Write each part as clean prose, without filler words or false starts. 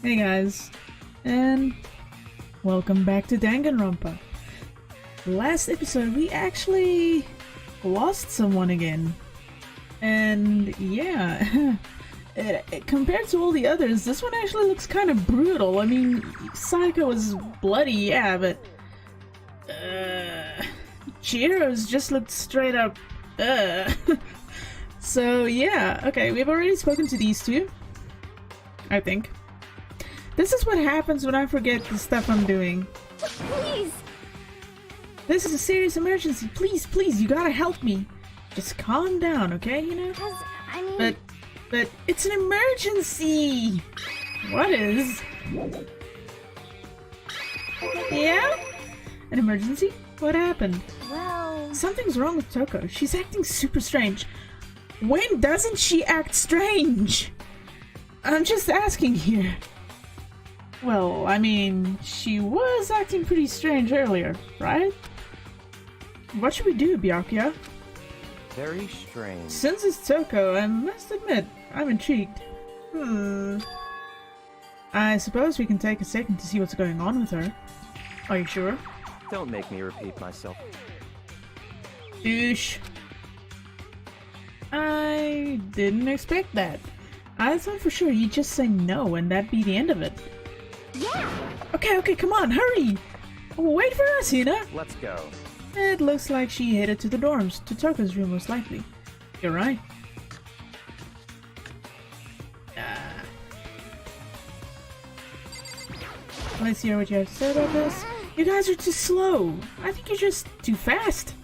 Hey guys, and welcome back to Danganronpa. Last episode we actually lost someone again. And yeah, compared to all the others, this one actually looks kind of brutal. I mean, Psycho is bloody, yeah, but Chihiro's just looked straight up So yeah, okay, we've already spoken to these two, I think. This is what happens when I forget the stuff I'm doing. Please! This is a serious emergency. Please, please, you gotta help me. Just calm down, okay, you know? I mean... But it's an emergency! What is? Yeah? An emergency? What happened? Well... Something's wrong with Toko. She's acting super strange. When doesn't she act strange? I'm just asking here. Well, I mean, she was acting pretty strange earlier, right? What should we do, Byakuya? Very strange. Since it's Toko, I must admit, I'm intrigued. I suppose we can take a second to see what's going on with her. Are you sure? Don't make me repeat myself. Douche. I didn't expect that. I thought for sure you'd just say no and that'd be the end of it. Yeah! Okay, come on, hurry! Wait for us, Hina! Let's go. It looks like she headed to the dorms, to Toko's room most likely. You're right. Let's hear what you have to say about this. You guys are too slow. I think you're just too fast.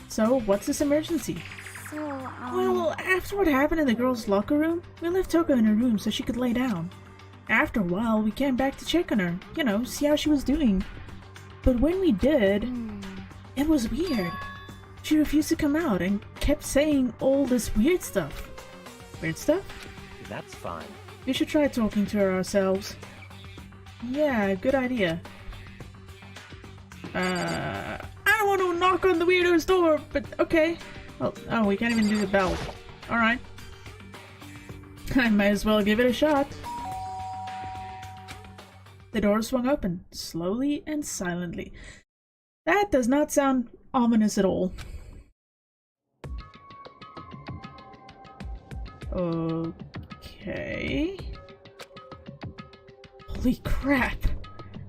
So, what's this emergency? So, Well, after what happened in the girls' locker room, we left Toko in her room so she could lay down. After a while, we came back to check on her, you know, see how she was doing. But when we did, it was weird. She refused to come out and kept saying all this weird stuff. Weird stuff? That's fine. We should try talking to her ourselves. Yeah, good idea. I don't want to knock on the weirdo's door, but okay. Oh, we can't even do the bell. Alright. I might as well give it a shot. The door swung open, slowly and silently. That does not sound ominous at all. Okay... Holy crap!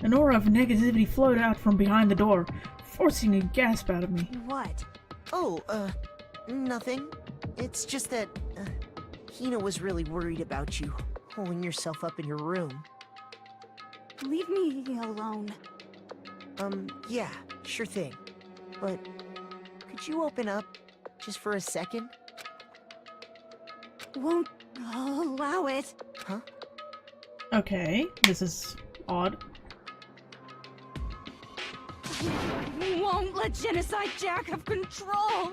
An aura of negativity flowed out from behind the door, forcing a gasp out of me. what? Oh, nothing. It's just that, Hina was really worried about you, holding yourself up in your room. Leave me alone. Yeah, sure thing. But, could you open up, just for a second? Won't allow it. Huh? Okay, this is odd. Won't let Genocide Jack have control.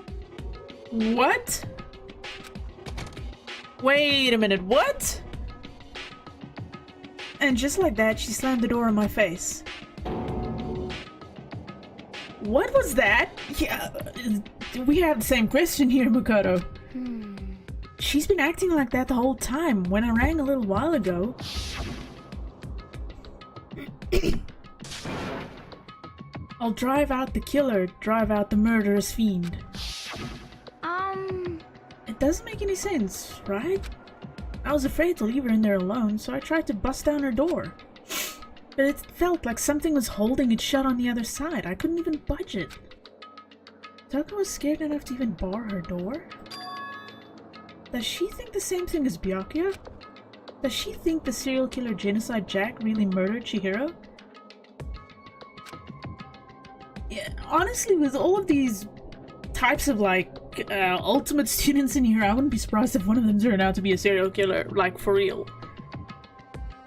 What? Wait a minute, what? And just like that, she slammed the door in my face. What was that? Yeah, we have the same question here, Makoto. She's been acting like that the whole time. When I rang a little while ago... I'll drive out the killer, drive out the murderous fiend. It doesn't make any sense, right? I was afraid to leave her in there alone, so I tried to bust down her door. But it felt like something was holding it shut on the other side. I couldn't even budge it. Toko was scared enough to even bar her door? Does she think the same thing as Byakuya? Does she think the serial killer Genocide Jack really murdered Chihiro? Yeah, honestly, with all of these types of, like, ultimate students in here, I wouldn't be surprised if one of them turned out to be a serial killer, like, for real.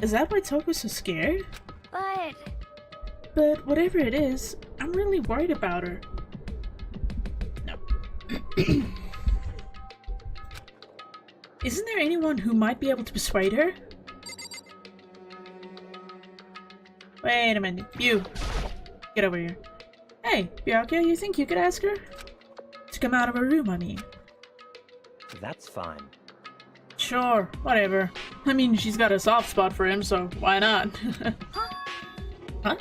Is that why Toko's so scared? But whatever it is, I'm really worried about her. No. Isn't there anyone who might be able to persuade her? Wait a minute, you! Get over here. Hey, Byakuya, you think you could ask her? To come out of her room, I mean. That's fine. Sure, whatever. I mean, she's got a soft spot for him, so why not? Huh?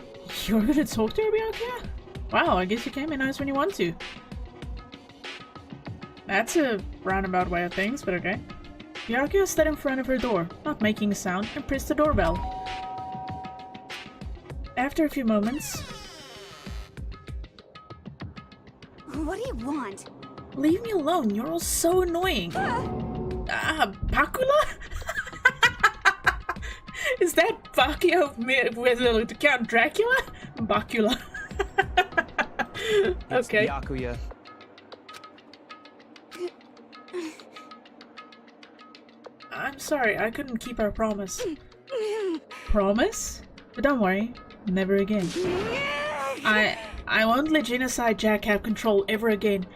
You're gonna talk to her, Byakuya? Wow, I guess you came in nice when you want to. That's a roundabout way of things, but okay. Byakuya stood in front of her door, not making a sound, and pressed the doorbell. After a few moments... What do you want? Leave me alone, you're all so annoying. Bakula? Is that Bakio with Count Dracula? Bakula. Okay. Byakuya. I'm sorry, I couldn't keep our promise. Promise? But don't worry, never again. I won't let Genocide Jack have control ever again.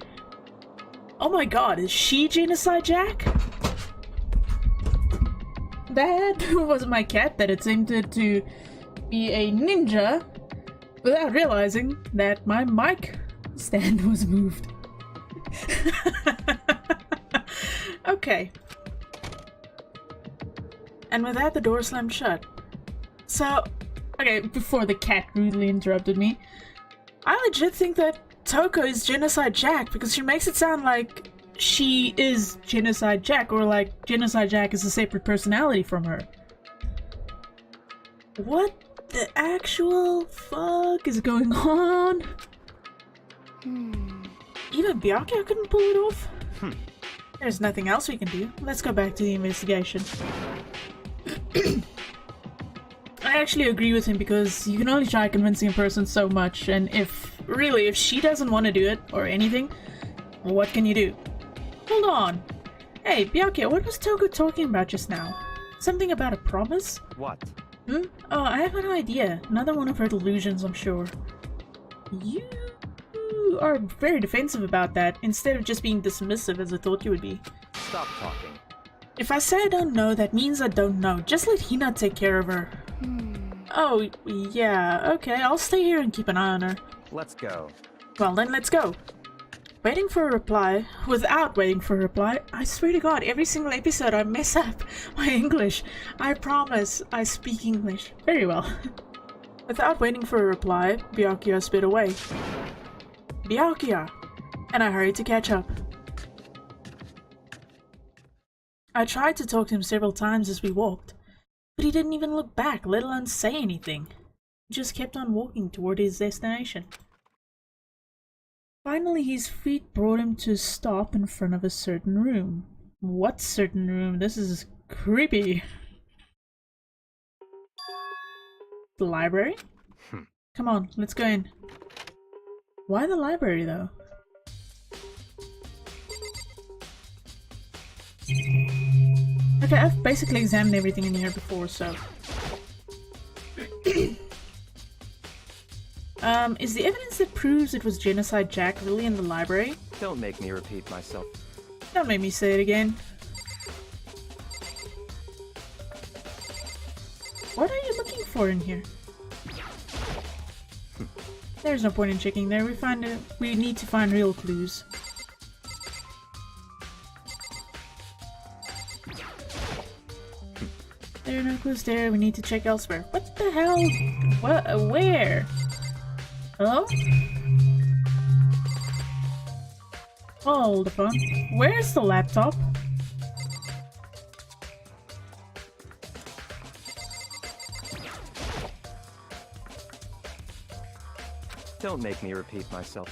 Oh my god, is she Genocide Jack? That was my cat that attempted to be a ninja without realizing that my mic stand was moved. Okay. And with that, the door slammed shut. So, okay, before the cat rudely interrupted me, I legit think that Toko is Genocide Jack because she makes it sound like she is Genocide Jack, or like Genocide Jack is a separate personality from her. What the actual fuck is going on? Even Byakuya couldn't pull it off? There's nothing else we can do. Let's go back to the investigation. I actually agree with him because you can only try convincing a person so much, and if she doesn't want to do it or anything, well, what can you do? Hold on. Hey, Byakuya, what was Toko talking about just now? Something about a promise? What? Oh, I have an idea. Another one of her delusions, I'm sure. You are very defensive about that, instead of just being dismissive as I thought you would be. Stop talking. If I say I don't know, that means I don't know. Just let Hina take care of her. Oh, yeah, okay, I'll stay here and keep an eye on her. Let's go. Well then, let's go. Waiting for a reply, without waiting for a reply, I swear to god, every single episode I mess up my English. I promise, I speak English. Very well. Without waiting for a reply, Byakuya sped away. Byakuya! And I hurried to catch up. I tried to talk to him several times as we walked, but he didn't even look back, let alone say anything. He just kept on walking toward his destination. Finally, his feet brought him to a stop in front of a certain room. What certain room? This is creepy. The library? Come on, let's go in. Why the library, though? Okay, I've basically examined everything in here before, so... is the evidence that proves it was Genocide Jack really in the library? Don't make me repeat myself. Don't make me say it again. What are you looking for in here? There's no point in checking there. We need to find real clues. There are no clues there. We need to check elsewhere. What the hell? What? Where? Hello? Hold the phone. Where's the laptop? Don't make me repeat myself.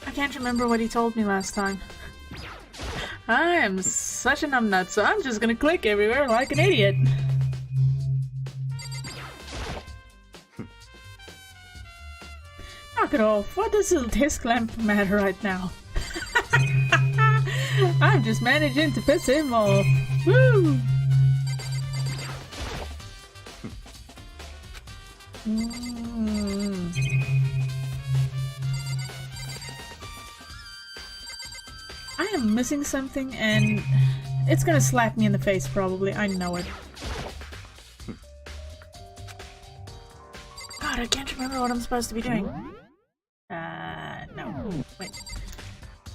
I can't remember what he told me last time. I am such a numbnut, so I'm just gonna click everywhere like an idiot. Knock it off. What does a desk lamp matter right now? I'm just managing to piss him off. Woo! I am missing something and it's gonna slap me in the face probably. I know it. God, I can't remember what I'm supposed to be doing. No. Wait.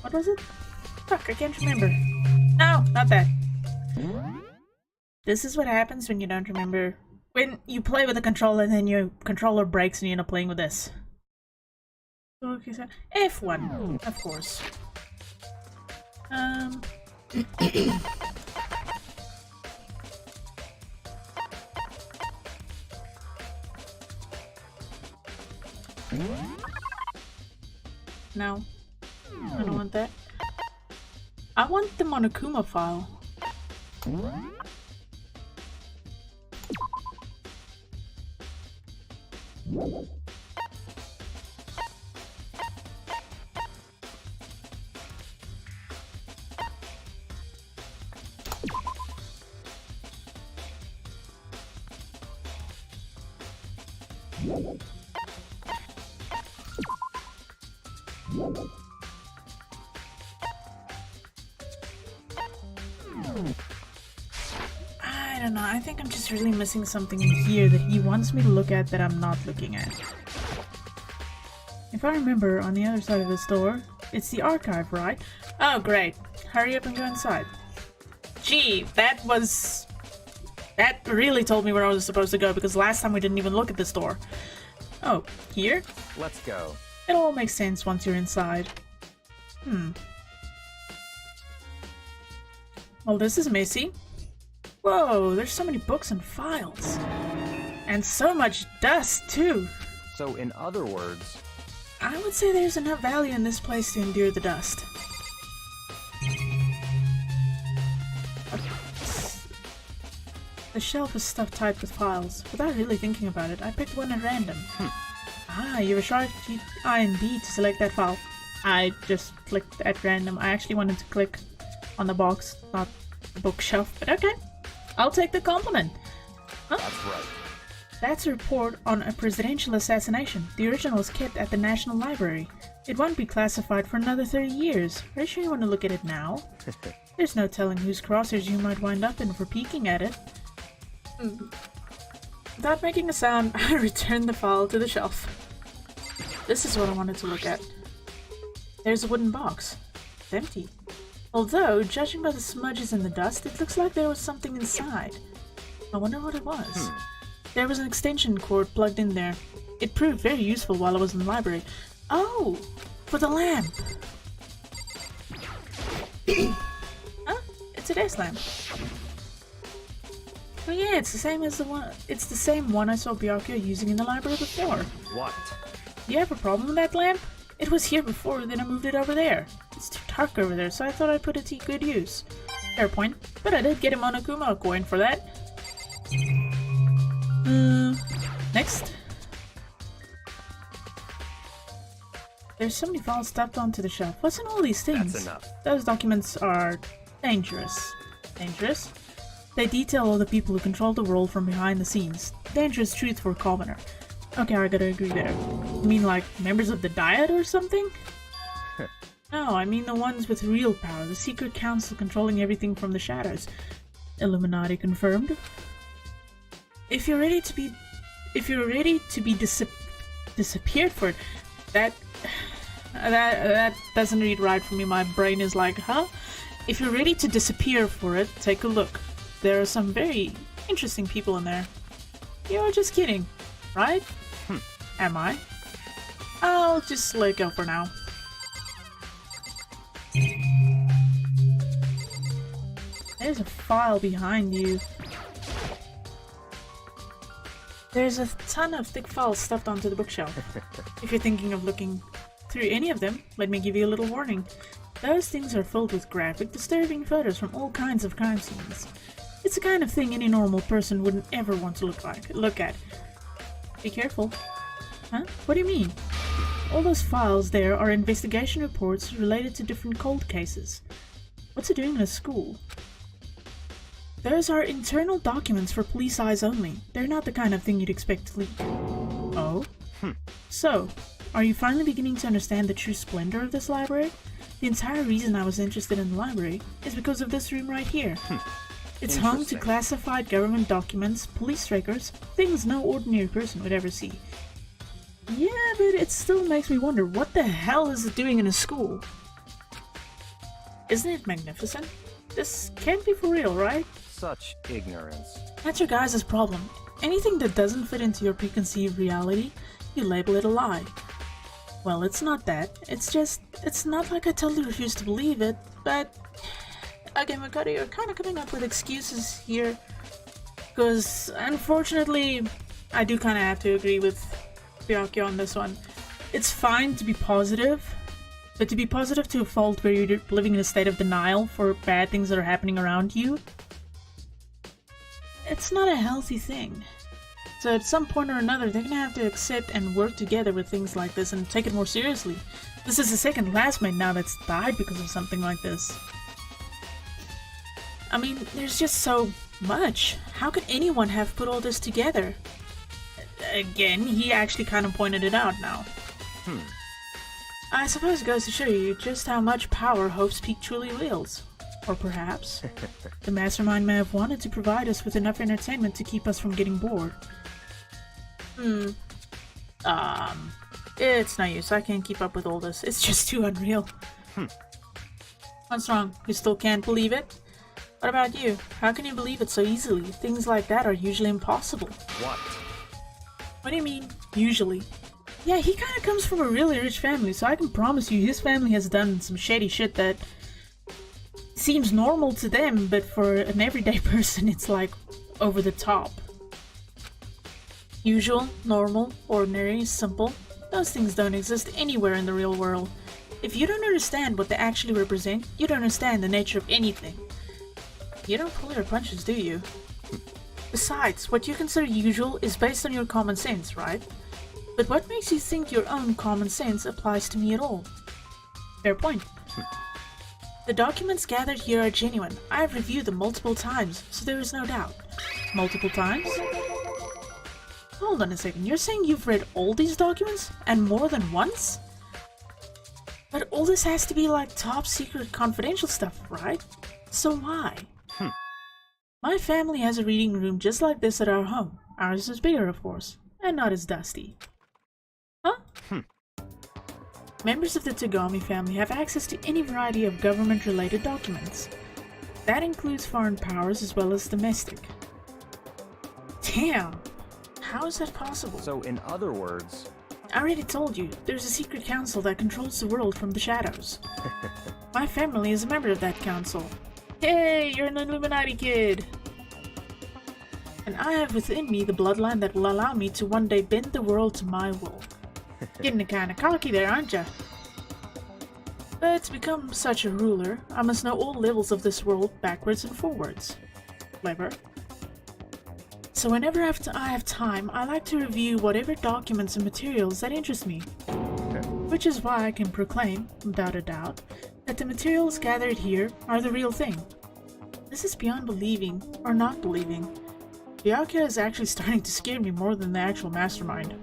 What was it? Fuck, I can't remember. No, not that. This is what happens when you don't remember. When you play with a controller and then your controller breaks and you end up playing with this. Okay, so F1, of course. No, I don't want that. I want the Monokuma file. I don't know, I think I'm just really missing something in here that he wants me to look at that I'm not looking at. If I remember, on the other side of this door, it's the archive, right? Oh, great. Hurry up and go inside. Gee, that really told me where I was supposed to go, because last time we didn't even look at this door. Oh, here? Let's go. It all makes sense once you're inside. Well, this is messy. Whoa, there's so many books and files. And so much dust, too. So, in other words... I would say there's enough value in this place to endure the dust. The shelf is stuffed tight with files. Without really thinking about it, I picked one at random. Ah, you were sharp I indeed to select that file. I just clicked at random. I actually wanted to click on the box, not the bookshelf, but okay. I'll take the compliment. Huh? That's right. That's a report on a presidential assassination. The original is kept at the National Library. It won't be classified for another 30 years. Are you sure you want to look at it now? There's no telling whose crosshairs you might wind up in for peeking at it. Without making a sound, I returned the file to the shelf. This is what I wanted to look at. There's a wooden box. It's empty. Although, judging by the smudges in the dust, it looks like there was something inside. I wonder what it was. There was an extension cord plugged in there. It proved very useful while I was in the library. Oh! For the lamp! Huh? It's a desk lamp. Oh yeah, it's the same as the one. It's the same one I saw Byakuya using in the library before. What? Do you have a problem with that lamp? It was here before, then I moved it over there. It's too dark over there, so I thought I'd put it to good use. Fair point, but I did get a Monokuma coin for that. Next. There's so many files stuffed onto the shelf. What's in all these things? That's enough. Those documents are dangerous. Dangerous? They detail all the people who control the world from behind the scenes. Dangerous truth for a commoner. Okay, I gotta agree there. You mean like members of the Diet or something? No, I mean the ones with real power, the secret council controlling everything from the shadows. Illuminati confirmed. If you're ready to be disappeared for it, that doesn't read right for me. My brain is like, huh? If you're ready to disappear for it, take a look. There are some very interesting people in there. You're just kidding, right? Am I? I'll just let go for now. There's a file behind you. There's a ton of thick files stuffed onto the bookshelf. If you're thinking of looking through any of them, let me give you a little warning. Those things are filled with graphic, disturbing photos from all kinds of crime scenes. It's the kind of thing any normal person wouldn't ever want to look at. Be careful. Huh? What do you mean? All those files there are investigation reports related to different cold cases. What's it doing in a school? Those are internal documents for police eyes only. They're not the kind of thing you'd expect to leak. Oh? So, are you finally beginning to understand the true splendor of this library? The entire reason I was interested in the library is because of this room right here. It's home to classified government documents, police records, things no ordinary person would ever see. Yeah, but it still makes me wonder, what the hell is it doing in a school? Isn't it magnificent? This can't be for real, right? Such ignorance. That's your guys' problem. Anything that doesn't fit into your preconceived reality, you label it a lie. Well, it's not that. It's not like I totally refuse to believe it, but... Again, Makoto, you're kind of coming up with excuses here. Because, unfortunately, I do kind of have to agree with Byakuya on this one. It's fine to be positive, but to be positive to a fault where you're living in a state of denial for bad things that are happening around you, it's not a healthy thing. So at some point or another, they're gonna have to accept and work together with things like this and take it more seriously. This is the second classmate now that's died because of something like this. I mean, there's just so much. How could anyone have put all this together? Again, he actually kind of pointed it out now. I suppose it goes to show you just how much power Hope's Peak truly wields. Or perhaps, the mastermind may have wanted to provide us with enough entertainment to keep us from getting bored. It's no use, I can't keep up with all this. It's just too unreal. What's wrong? You still can't believe it? What about you? How can you believe it so easily? Things like that are usually impossible. What? What do you mean, usually? Yeah, he kinda comes from a really rich family, so I can promise you his family has done some shady shit that seems normal to them, but for an everyday person it's like over the top. Usual, normal, ordinary, simple, those things don't exist anywhere in the real world. If you don't understand what they actually represent, you don't understand the nature of anything. You don't pull your punches, do you? Besides, what you consider usual is based on your common sense, right? But what makes you think your own common sense applies to me at all? Fair point. The documents gathered here are genuine. I have reviewed them multiple times, so there is no doubt. Multiple times? Hold on a second, you're saying you've read all these documents? And more than once? But all this has to be like top secret confidential stuff, right? So why? My family has a reading room just like this at our home. Ours is bigger, of course, and not as dusty. Huh? Members of the Tagami family have access to any variety of government-related documents. That includes foreign powers as well as domestic. Damn! How is that possible? So in other words... I already told you, there's a secret council that controls the world from the shadows. My family is a member of that council. Hey, you're an Illuminati kid! And I have within me the bloodline that will allow me to one day bend the world to my will. Getting kinda cocky there, aren't ya? But to become such a ruler, I must know all levels of this world backwards and forwards. Clever. So whenever I have time, I like to review whatever documents and materials that interest me. Which is why I can proclaim, without a doubt, that the materials gathered here are the real thing. This is beyond believing or not believing. Byakuya is actually starting to scare me more than the actual mastermind.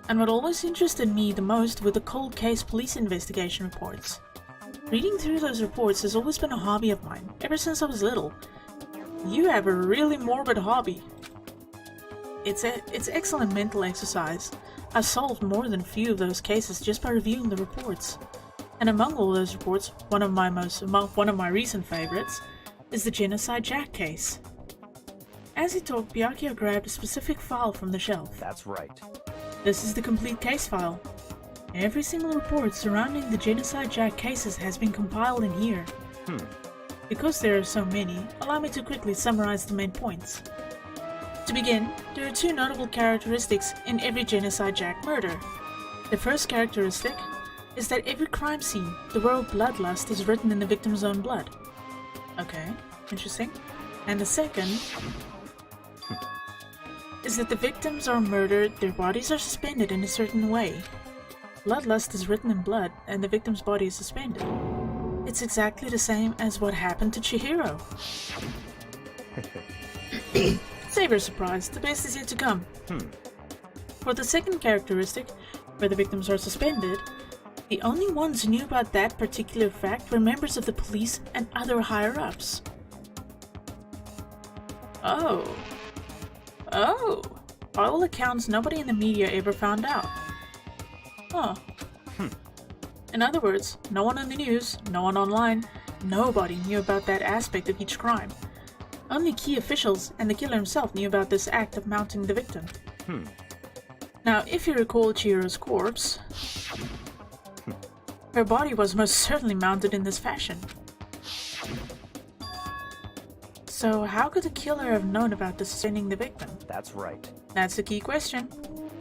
And what always interested me the most were the cold case police investigation reports. Reading through those reports has always been a hobby of mine, ever since I was little. You have a really morbid hobby. It's excellent mental exercise. I've solved more than a few of those cases just by reviewing the reports. And among all those reports, one of my recent favorites is the Genocide Jack case. As he talked, Byakuya grabbed a specific file from the shelf. That's right. This is the complete case file. Every single report surrounding the Genocide Jack cases has been compiled in here. Because there are so many, allow me to quickly summarize the main points. To begin, there are two notable characteristics in every Genocide Jack murder. The first characteristic is that every crime scene, the word bloodlust is written in the victim's own blood. Okay, interesting. And the second is that the victims are murdered, their bodies are suspended in a certain way. Bloodlust is written in blood, and the victim's body is suspended. It's exactly the same as what happened to Chihiro. Save your surprise, the best is yet to come. For the second characteristic, where the victims are suspended, the only ones who knew about that particular fact were members of the police and other higher-ups. Oh. By all accounts, nobody in the media ever found out. Huh. In other words, no one on the news, no one online, Nobody knew about that aspect of each crime. Only key officials and the killer himself knew about this act of mounting the victim. Now, if you recall Chihiro's corpse, her body was most certainly mounted in this fashion. So how could the killer have known about suspending the victim? That's right. That's the key question.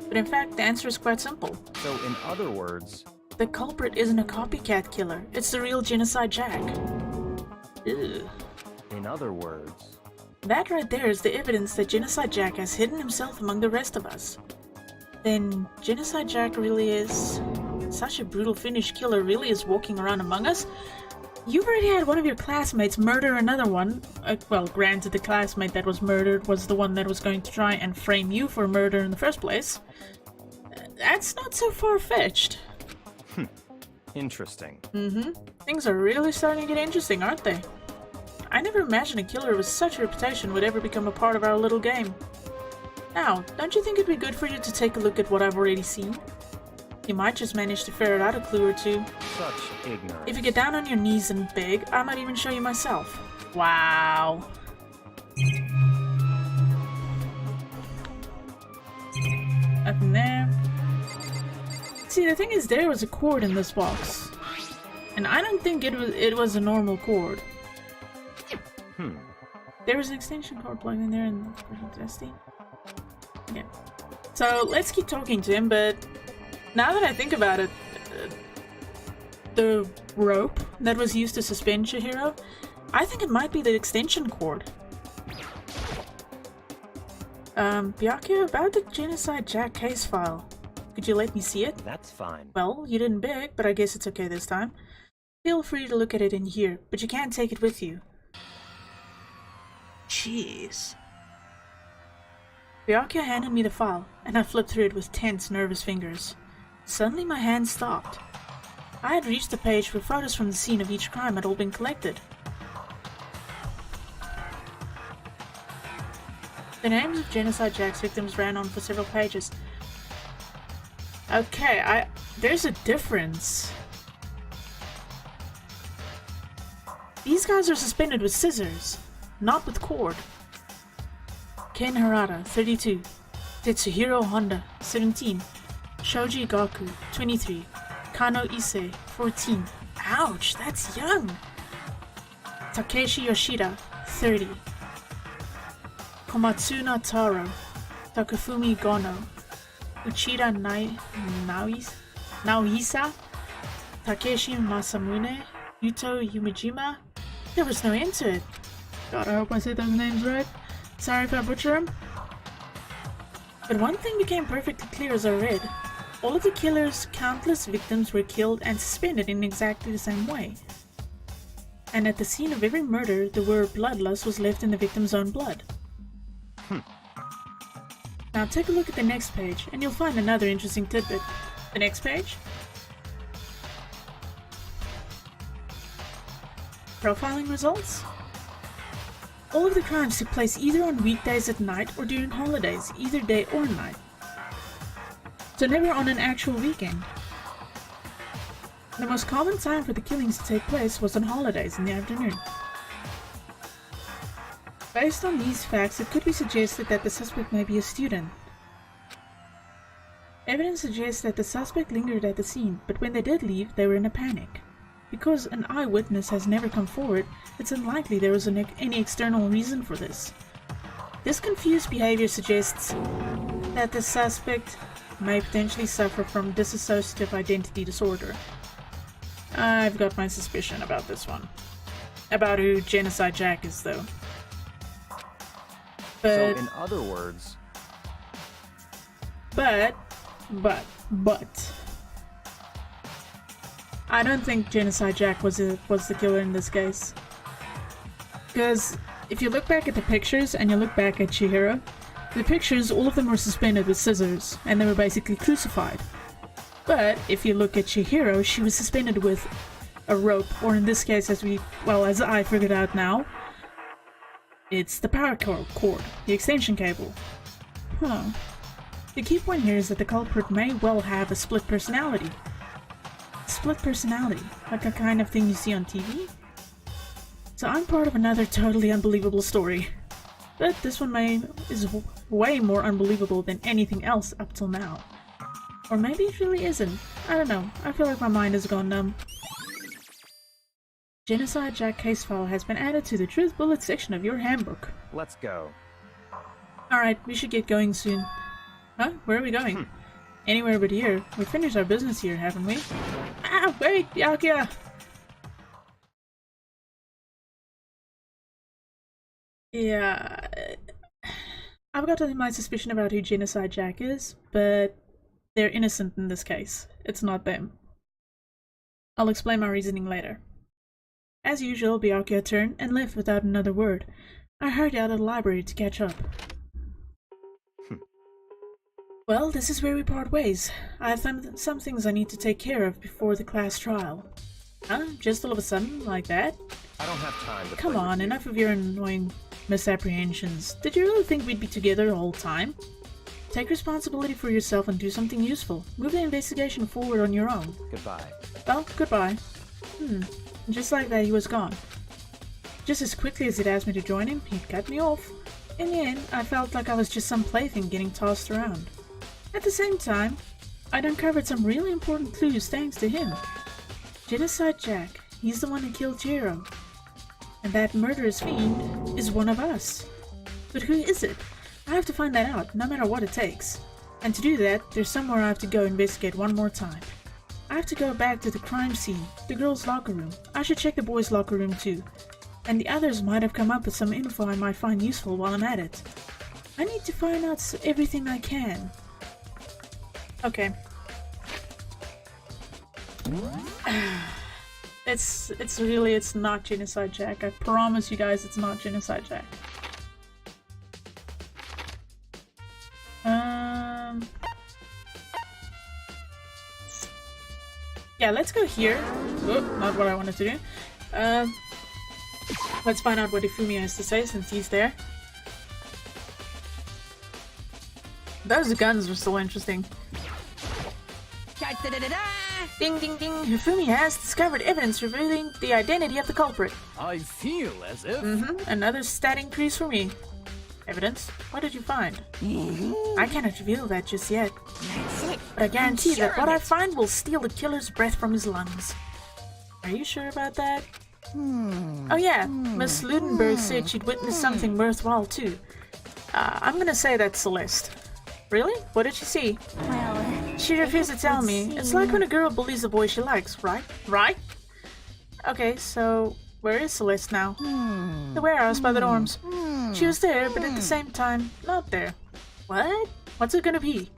But in fact, the answer is quite simple. So in other words, The culprit isn't a copycat killer. It's the real Genocide Jack. Ugh. in other words, That right there is the evidence that Genocide Jack has hidden himself among the rest of us. Then Genocide Jack really is... such a brutal Finnish killer really is walking around among us? You've already had one of your classmates murder another one. Well, granted, the classmate that was murdered was the one that was going to try and frame you for murder in the first place. That's not so far-fetched. interesting. Things are really starting to get interesting, aren't they? I never imagined a killer with such a reputation would ever become a part of our little game. Now, don't you think it'd be good for you to take a look at what I've already seen? You might just manage to ferret out a clue or two. Such ignorance. If you get down on your knees and beg, I might even show you myself. Wow. Nothing there. See, the thing is, there was a cord in this box. And I don't think it was a normal cord. There was an extension cord plugged in there and testing. Yeah. So, let's keep talking to him, but now that I think about it, the rope that was used to suspend Chihiro, I think it might be the extension cord. Byakuya, about the Genocide Jack case file. Could you let me see it? That's fine. Well, you didn't beg, but I guess it's okay this time. Feel free to look at it in here, but you can't take it with you. Jeez. Byakuya handed me the file, and I flipped through it with tense, nervous fingers. Suddenly my hand stopped. I had reached the page where photos from the scene of each crime had all been collected. The names of Genocide Jack's victims ran on for several pages. Okay, there's a difference. These guys are suspended with scissors, not with cord. Ken Harada, 32. Tetsuhiro Honda, 17. Shoji Gaku, 23. Kano Issei, 14. Ouch, that's young! Takeshi Yoshida, 30. Komatsuna Taro, Takafumi Gono, Uchida Naohisa, Takeshi Masamune, Yuto Yumejima. There was no end to it. God, I hope I said those names right. Sorry if I butcher them. But one thing became perfectly clear as I read. All of the killer's countless victims were killed and suspended in exactly the same way. And at the scene of every murder, the word bloodlust was left in the victim's own blood. Now take a look at the next page, and you'll find another interesting tidbit. The next page? Profiling results? All of the crimes took place either on weekdays at night or during holidays, either day or night. So never on an actual weekend. The most common time for the killings to take place was on holidays in the afternoon. Based on these facts, it could be suggested that the suspect may be a student. Evidence suggests that the suspect lingered at the scene, but when they did leave, they were in a panic. Because an eyewitness has never come forward, it's unlikely there was any external reason for this. This confused behavior suggests that the suspect may potentially suffer from dissociative identity disorder. I've got my suspicion about this one. About who Genocide Jack is, though. So in other words... But... I don't think Genocide Jack was the killer in this case. Because if you look back at the pictures and you look back at Chihiro, the pictures, all of them were suspended with scissors, and they were basically crucified. But if you look at Chihiro, she was suspended with a rope, or in this case, as I figured out now, it's the power cord, the extension cable. The key point here is that the culprit may well have a split personality. Split personality, like a kind of thing you see on TV? So I'm part of another totally unbelievable story. But this one is way more unbelievable than anything else up till now. Or maybe it really isn't. I don't know. I feel like my mind has gone numb. Genocide Jack case file has been added to the Truth Bullet section of your handbook. Let's go. Alright, we should get going soon. Huh? Where are we going? Anywhere but here. We finished our business here, haven't we? Ah, wait! Yakia! Yeah... I've got my suspicion about who Genocide Jack is, but they're innocent in this case. It's not them. I'll explain my reasoning later. As usual, Byakuya turned and left without another word. I hurried out of the library to catch up. Well, this is where we part ways. I have some things I need to take care of before the class trial. Huh? Just all of a sudden, like that? I don't have time to Come play on, with enough of your annoying misapprehensions. Did you really think we'd be together the whole time? Take responsibility for yourself and do something useful. Move the investigation forward on your own. you. Goodbye. Well, goodbye. Just like that, he was gone. Just as quickly as he'd asked me to join him, he'd cut me off. In the end, I felt like I was just some plaything getting tossed around. At the same time, I'd uncovered some really important clues thanks to him. Genocide Jack, he's the one who killed Chihiro. And that murderous fiend is one of us. But who is it? I have to find that out, no matter what it takes. And to do that, there's somewhere I have to go investigate one more time. I have to go back to the crime scene, the girls' locker room. I should check the boys' locker room too. And the others might have come up with some info I might find useful while I'm at it. I need to find out everything I can. Okay. It's not Genocide Jack. I promise you guys it's not Genocide Jack. Yeah, let's go here. Oh, not what I wanted to do. Let's find out what Ifumi has to say since he's there. Those guns were so interesting. Ding ding ding! Hifumi has discovered evidence revealing the identity of the culprit. I feel as if... Another stat increase for me. Evidence? What did you find? I cannot reveal that just yet. That's it. But I guarantee I'm sure that what of I it. find will steal the killer's breath from his lungs. Are you sure about that? Oh yeah, Miss Ludenberg said she'd witnessed something worthwhile too. I'm gonna say that's Celeste. Really? What did she see? Well, She refused to tell me. It's like when a girl bullies a boy she likes, right? Right? Okay, so where is Celeste now? The warehouse by the dorms. She was there, but at the same time, not there. What? What's it gonna be?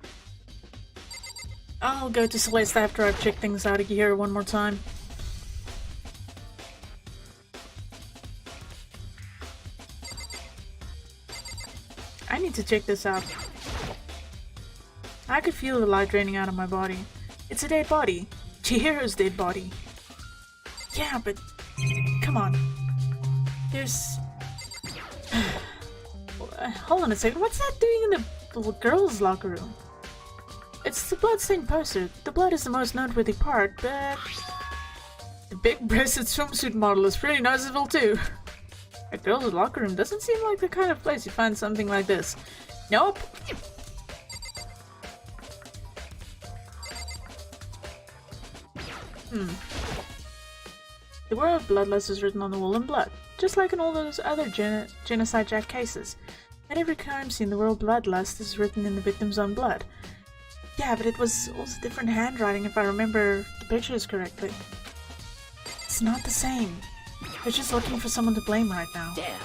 I'll go to Celeste after I've checked things out here one more time. I need to check this out. I could feel the light draining out of my body. It's a dead body. Chihiro's dead body. Yeah, but... come on. There's... hold on a second. What's that doing in the girls' locker room? It's the bloodstained poster. The blood is the most noteworthy part, but... the big-breasted swimsuit model is pretty noticeable too. A girls' locker room doesn't seem like the kind of place you find something like this. Nope. The word bloodlust is written on the wall in blood, just like in all those other Genocide Jack cases. At every crime scene, the word bloodlust is written in the victim's own blood. Yeah, but it was also different handwriting if I remember the pictures correctly. It's not the same. They're just looking for someone to blame right now. Damn.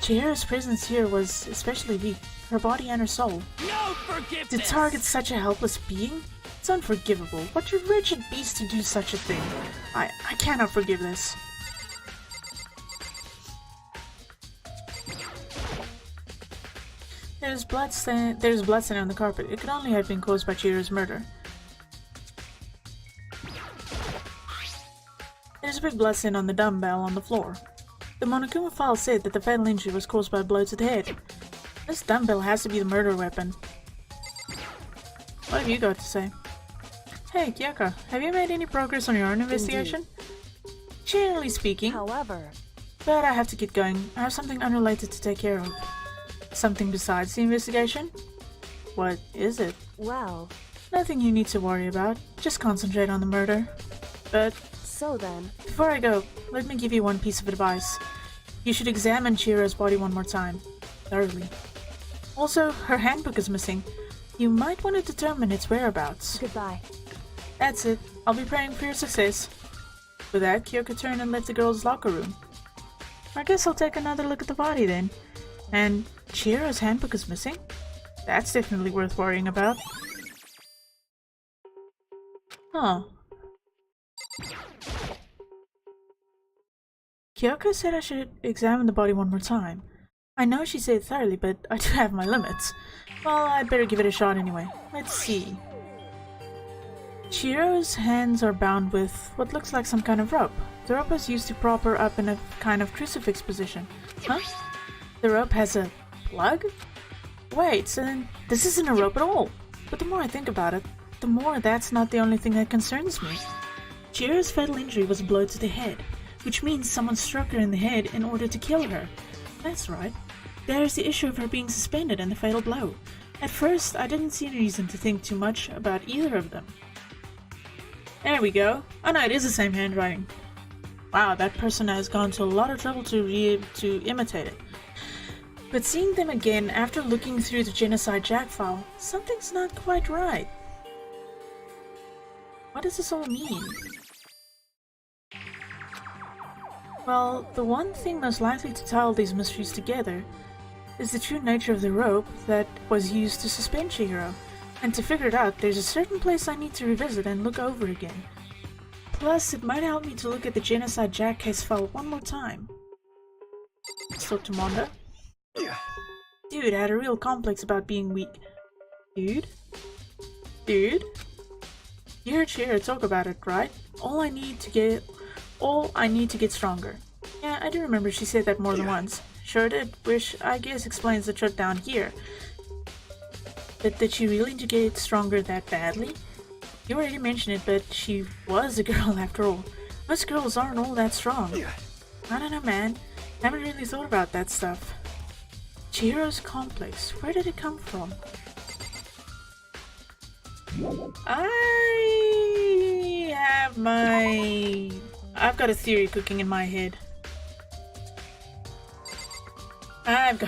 Chihiro's presence here was especially weak, her body and her soul. No forgiveness! To target such a helpless being? It's unforgivable. What a wretched beast to do such a thing. I cannot forgive this. There's blood stain on the carpet. It could only have been caused by Chihiro's murder. There's a big blood stain on the dumbbell on the floor. The Monokuma file said that the fatal injury was caused by a blow to the head. This dumbbell has to be the murder weapon. What have you got to say? Hey, Kyoko, have you made any progress on your own investigation? Generally speaking, However, But I have to get going. I have something unrelated to take care of. Something besides the investigation? What is it? Well, Nothing you need to worry about. Just concentrate on the murder. But so then. before I go, let me give you one piece of advice. You should examine Chihiro's body one more time. Thoroughly. Also, her handbook is missing. You might want to determine its whereabouts. Goodbye. That's it. I'll be praying for your success. With that, Kyoko turned and left the girls' locker room. I guess I'll take another look at the body then. And Chihiro's handbook is missing? That's definitely worth worrying about. Huh. Kyoko said I should examine the body one more time. I know she said thoroughly, but I do have my limits. Well, I'd better give it a shot anyway. Let's see. Chihiro's hands are bound with what looks like some kind of rope. The rope was used to prop her up in a kind of crucifix position. Huh? The rope has a plug? Wait, so then this isn't a rope at all. But the more I think about it, the more that's not the only thing that concerns me. Chihiro's fatal injury was a blow to the head, which means someone struck her in the head in order to kill her. That's right. There's the issue of her being suspended and the fatal blow. At first, I didn't see any reason to think too much about either of them. There we go. Oh no, it is the same handwriting. Wow, that person has gone to a lot of trouble to imitate it. But seeing them again after looking through the Genocide Jack file, something's not quite right. What does this all mean? Well, the one thing most likely to tie all these mysteries together is the true nature of the rope that was used to suspend Chihiro, and to figure it out, there's a certain place I need to revisit and look over again. Plus, it might help me to look at the Genocide Jack case file one more time. Let's talk to Mondo. Dude, I had a real complex about being weak. Dude? You heard Chihiro talk about it, right? All I need to get stronger. Yeah, I do remember she said that more than once. Sure did, which I guess explains the trip down here. But did she really need to get stronger that badly? You already mentioned it, but she was a girl after all. Most girls aren't all that strong. I don't know, man. Haven't really thought about that stuff. Chihiro's complex, where did it come from? I've got a theory cooking in my head. And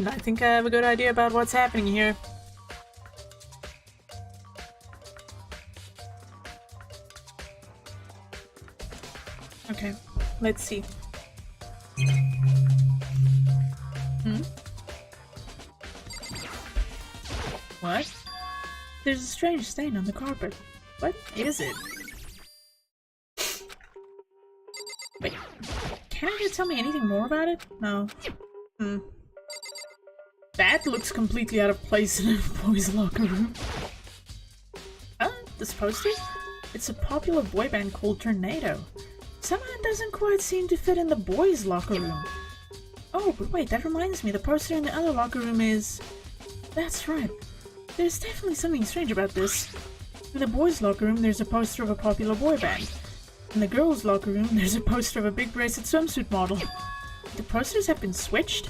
I think I have a good idea about what's happening here. Okay, let's see. What? There's a strange stain on the carpet. What is it? Wait, can't you tell me anything more about it? No. That looks completely out of place in a boys' locker room. This poster? It's a popular boy band called Tornado. Somehow it doesn't quite seem to fit in the boys' locker room. Oh, but wait, that reminds me, the poster in the other locker room is... That's right. There's definitely something strange about this. In the boys' locker room, there's a poster of a popular boy band. In the girls' locker room, there's a poster of a big bracelet swimsuit model. The posters have been switched?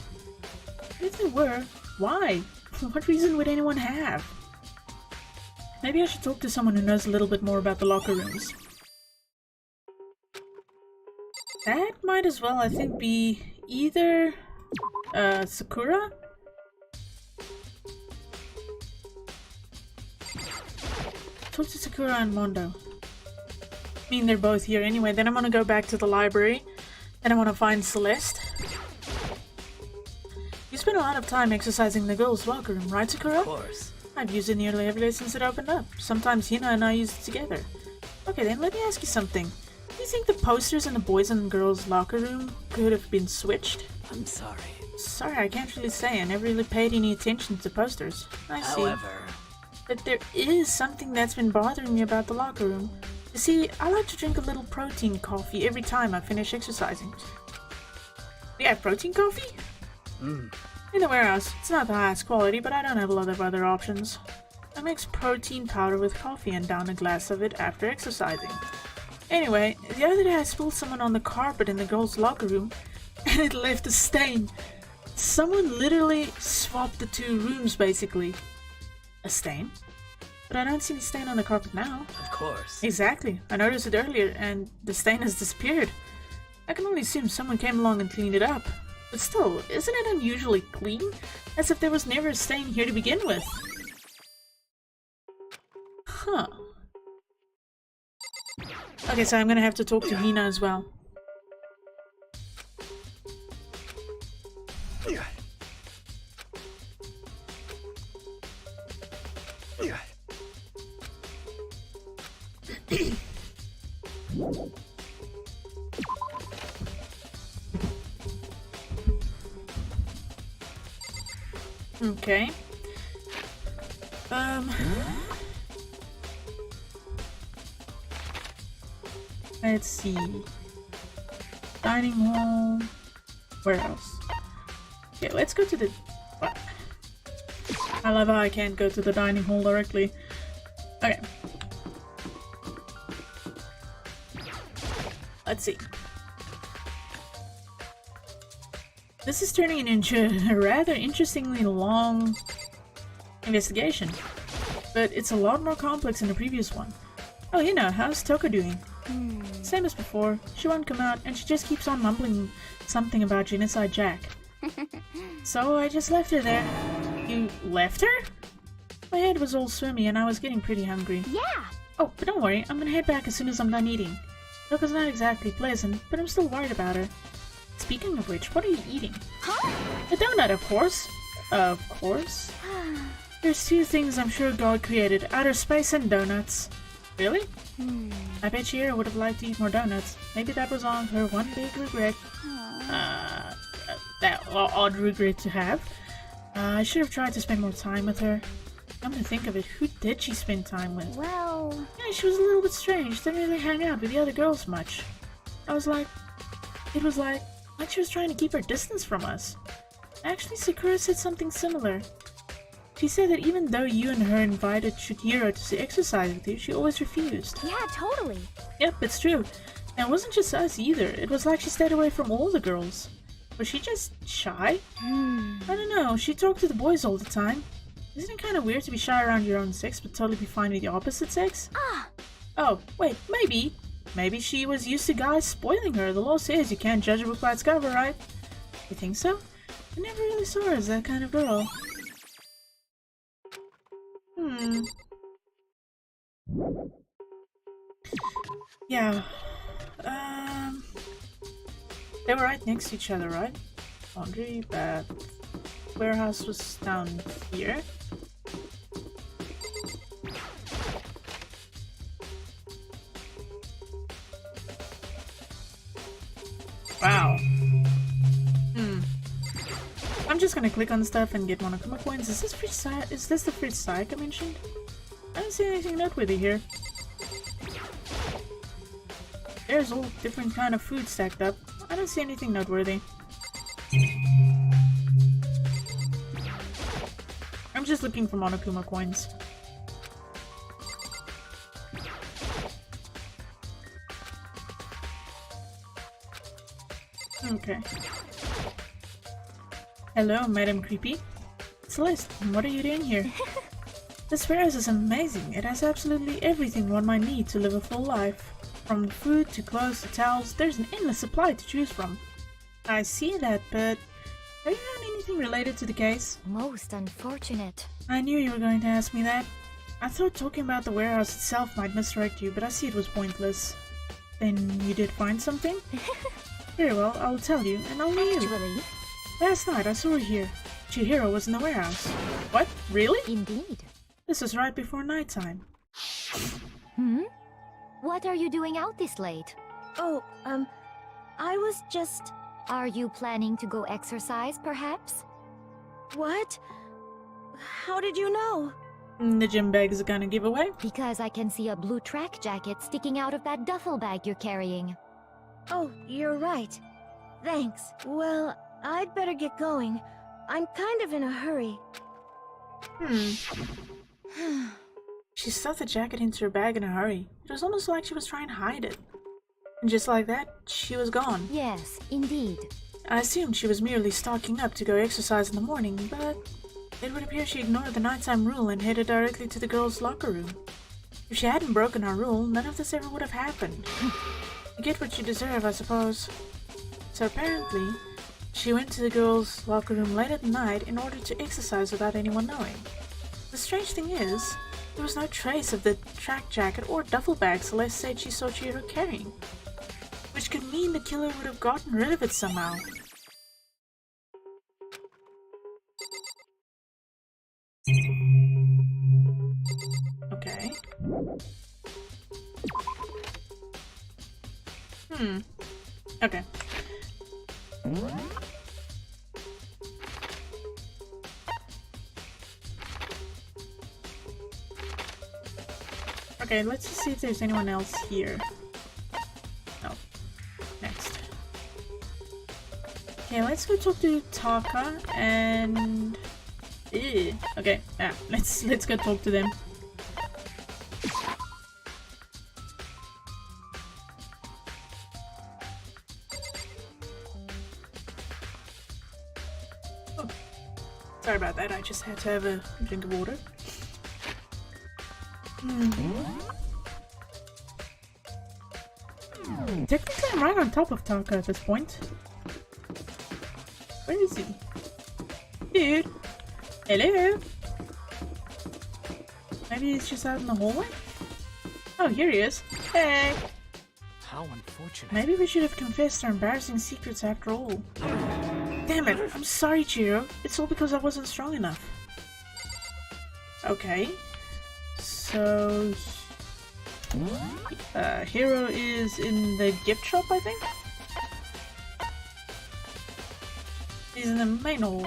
If they were, why? What reason would anyone have? Maybe I should talk to someone who knows a little bit more about the locker rooms. That might as well, I think, be either Sakura? Talk to Sakura and Mondo. I mean, they're both here anyway. Then I'm gonna go back to the library and I want to find Celeste. You spent a lot of time exercising the girls' locker room, right, Sakura? Of course. I've used it nearly every day since it opened up. Sometimes Hina and I use it together. Okay then, let me ask you something. Do you think the posters in the boys' and girls' locker room could have been switched? I'm sorry. Sorry, I can't really say. I never really paid any attention to posters. I see. However, But there is something that's been bothering me about the locker room. You see, I like to drink a little protein coffee every time I finish exercising. Do you have protein coffee? In the warehouse. It's not the highest quality, but I don't have a lot of other options. I mix protein powder with coffee and down a glass of it after exercising. Anyway, the other day I spilled someone on the carpet in the girls' locker room, and it left a stain. Someone literally swapped the two rooms, basically. A stain? But I don't see the stain on the carpet now. Of course. Exactly. I noticed it earlier, and the stain has disappeared. I can only assume someone came along and cleaned it up. But still, isn't it unusually clean? As if there was never a stain here to begin with. Huh. Okay, so I'm gonna have to talk to Hina as well. Okay. Let's see. Dining hall. Where else? Okay, let's go to the... What? I love how I can't go to the dining hall directly. Okay. Let's see. This is turning into a rather interestingly long investigation, but it's a lot more complex than the previous one. Oh, you know, how's Toko doing? Same as before. She won't come out, and she just keeps on mumbling something about Genocide Jack. So I just left her there. You left her? My head was all swimmy, and I was getting pretty hungry. Yeah! Oh, but don't worry, I'm gonna head back as soon as I'm done eating. Toko's not exactly pleasant, but I'm still worried about her. Speaking of which, what are you eating? Huh? A donut, of course. Of course. There's two things I'm sure God created, outer space and donuts. Really? I bet Chihiro would have liked to eat more donuts. Maybe that was on her one big regret. That odd regret to have. I should have tried to spend more time with her. Come to think of it, who did she spend time with? Well... Yeah, she was a little bit strange, didn't really hang out with the other girls much. It was like she was trying to keep her distance from us. Actually, Sakura said something similar. She said that even though you and her invited Chihiro to exercise with you, she always refused. Yeah, totally. Yep, it's true. And it wasn't just us either. It was like she stayed away from all the girls. Was she just shy? I don't know, she talked to the boys all the time. Isn't it kind of weird to be shy around your own sex but totally be fine with the opposite sex? Oh, wait, maybe. Maybe she was used to guys spoiling her. The law says you can't judge a book by its cover, right? You think so? I never really saw her as that kind of girl. Yeah. They were right next to each other, right? Laundry, bath, warehouse was down here. Wow. I'm just gonna click on stuff and get Monokuma coins. Is this the Fujisaki I mentioned? I don't see anything noteworthy here. There's all different kind of food stacked up. I don't see anything noteworthy. I'm just looking for Monokuma coins. Okay. Hello, Madam Creepy. Celeste, what are you doing here? This warehouse is amazing. It has absolutely everything one might need to live a full life. From food to clothes to towels, there's an endless supply to choose from. I see that, but are you hearing anything related to the case? Most unfortunate. I knew you were going to ask me that. I thought talking about the warehouse itself might misdirect you, but I see it was pointless. Then you did find something? Very well, I'll tell you, and only you. Actually, Last night I saw her here. Chihiro was in the warehouse. What? Really? indeed. This was right before nighttime. What are you doing out this late? Oh, I was just... Are you planning to go exercise, perhaps? What? How did you know? The gym bag is gonna give away. Because I can see a blue track jacket sticking out of that duffel bag you're carrying. Oh, you're right. Thanks. Well, I'd better get going. I'm kind of in a hurry. She stuffed the jacket into her bag in a hurry. It was almost like she was trying to hide it. And just like that, she was gone. Yes, indeed. I assumed she was merely stocking up to go exercise in the morning, but it would appear she ignored the nighttime rule and headed directly to the girls' locker room. If she hadn't broken our rule, none of this ever would have happened. You get what you deserve, I suppose. So apparently, she went to the girls' locker room late at night in order to exercise without anyone knowing. The strange thing is, there was no trace of the track jacket or duffel bag Celeste said she saw Chihiro carrying, which could mean the killer would have gotten rid of it somehow. Okay. Okay. Okay, let's just see if there's anyone else here. No. Next. Okay, let's go talk to Taka and... Ew. Okay, yeah, let's go talk to them. Oh, sorry about that, I just had to have a drink of water. Technically I'm right on top of Taka at this point. Where is he? Dude! Hello? Maybe he's just out in the hallway? Oh, here he is. Hey! How unfortunate. Maybe we should have confessed our embarrassing secrets after all. Damn it! I'm sorry, Chihiro. It's all because I wasn't strong enough. Okay. So... Hero is in the gift shop, I think? He's in the main hall.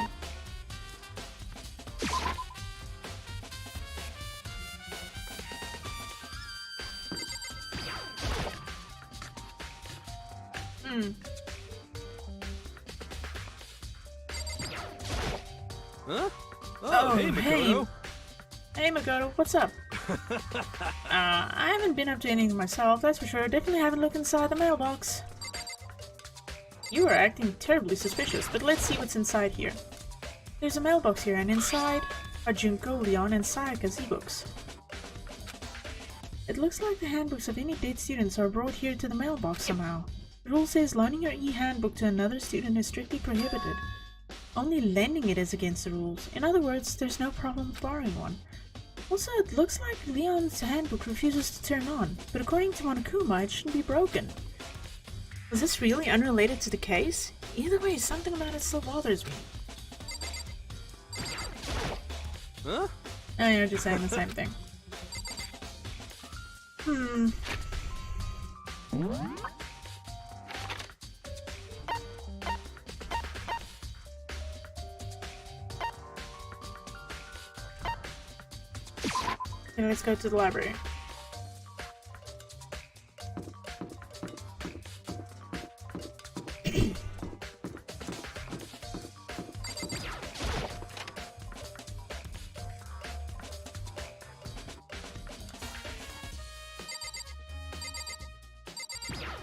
Huh? Oh, hey, Makoto. Hey Makoto, what's up? I haven't been up to anything myself, that's for sure. Definitely haven't looked inside the mailbox. You are acting terribly suspicious, but let's see what's inside here. There's a mailbox here, and inside are Junko, Leon, and Sayaka's ebooks. It looks like the handbooks of any dead students are brought here to the mailbox somehow. The rule says loaning your e-handbook to another student is strictly prohibited. Only lending it is against the rules. In other words, there's no problem with borrowing one. Also, it looks like Leon's handbook refuses to turn on, but according to Monokuma, it shouldn't be broken. Was this really unrelated to the case? Either way, something about it still bothers me. Huh? Oh, you're just saying the same thing. Okay, let's go to the library.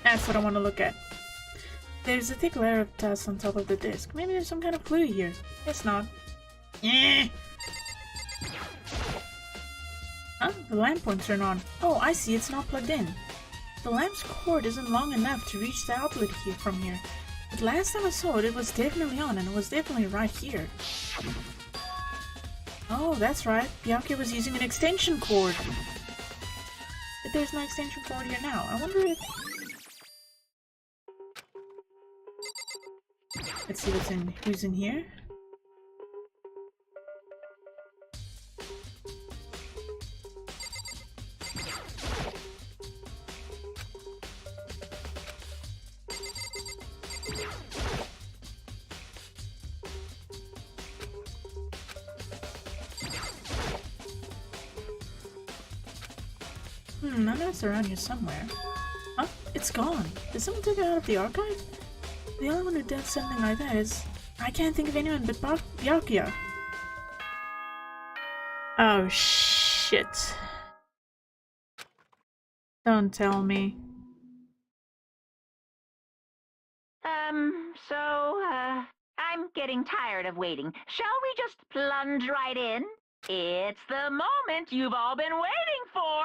That's what I want to look at. There's a thick layer of dust on top of the disc. Maybe there's some kind of clue here. Guess not. Yeah. Huh? The lamp won't turn on. Oh, I see, it's not plugged in. The lamp's cord isn't long enough to reach the outlet here from here. But last time I saw it, it was definitely on, and it was definitely right here. Oh, that's right. Byakuya was using an extension cord. But there's no extension cord here now. I wonder if... Let's see who's in here. I know it's around here somewhere. Huh? It's gone. Did someone take it out of the archive? The only one who does something like that is... I can't think of anyone but Byakuya. Oh shit. Don't tell me. I'm getting tired of waiting. Shall we just plunge right in? It's the moment you've all been waiting for!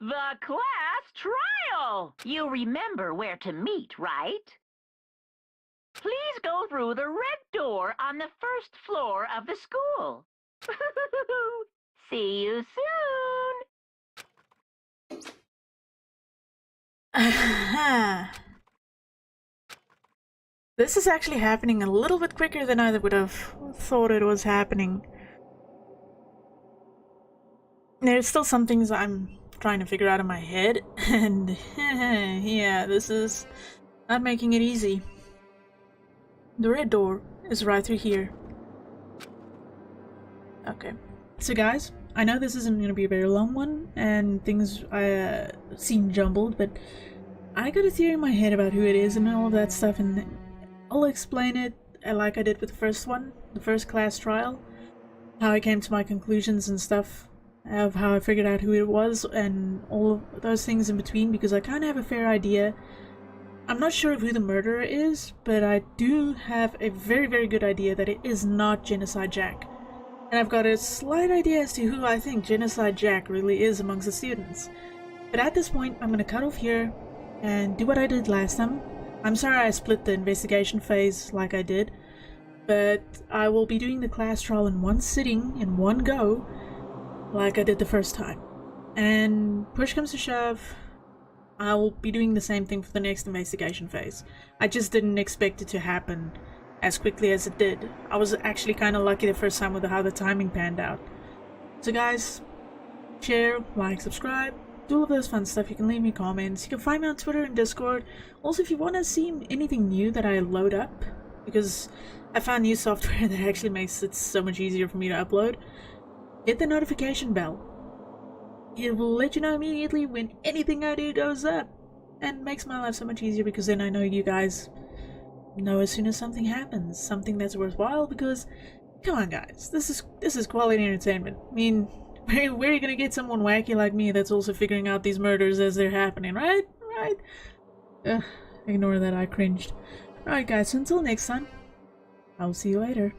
The class trial! You remember where to meet, right? Please go through the red door on the first floor of the school. See you soon! This is actually happening a little bit quicker than I would have thought it was happening. There's still some things I'm trying to figure out in my head, and yeah, this is not making it easy. The red door is right through here. Okay. So guys, I know this isn't going to be a very long one, and things seem jumbled, but I got a theory in my head about who it is and all of that stuff, and I'll explain it like I did with the first one, the first class trial, how I came to my conclusions and stuff, of how I figured out who it was, and all of those things in between, because I kind of have a fair idea. I'm not sure of who the murderer is, but I do have a very, very good idea that it is not Genocide Jack. And I've got a slight idea as to who I think Genocide Jack really is amongst the students. But at this point, I'm going to cut off here and do what I did last time. I'm sorry I split the investigation phase like I did, but I will be doing the class trial in one sitting, in one go, like I did the first time. And push comes to shove, I'll be doing the same thing for the next investigation phase. I just didn't expect it to happen as quickly as it did. I was actually kind of lucky the first time with how the timing panned out. So guys, share, like, subscribe, do all of those fun stuff. You can leave me comments. You can find me on Twitter and Discord. Also, if you want to see anything new that I load up, because I found new software that actually makes it so much easier for me to upload, hit the notification bell. It will let you know immediately when anything I do goes up, and makes my life so much easier, because then I know you guys know as soon as something happens, something that's worthwhile. Because come on guys, this is quality entertainment. I mean, where are you gonna get someone wacky like me that's also figuring out these murders as they're happening, right? Ignore that, I cringed. Alright guys, so until next time, I'll see you later.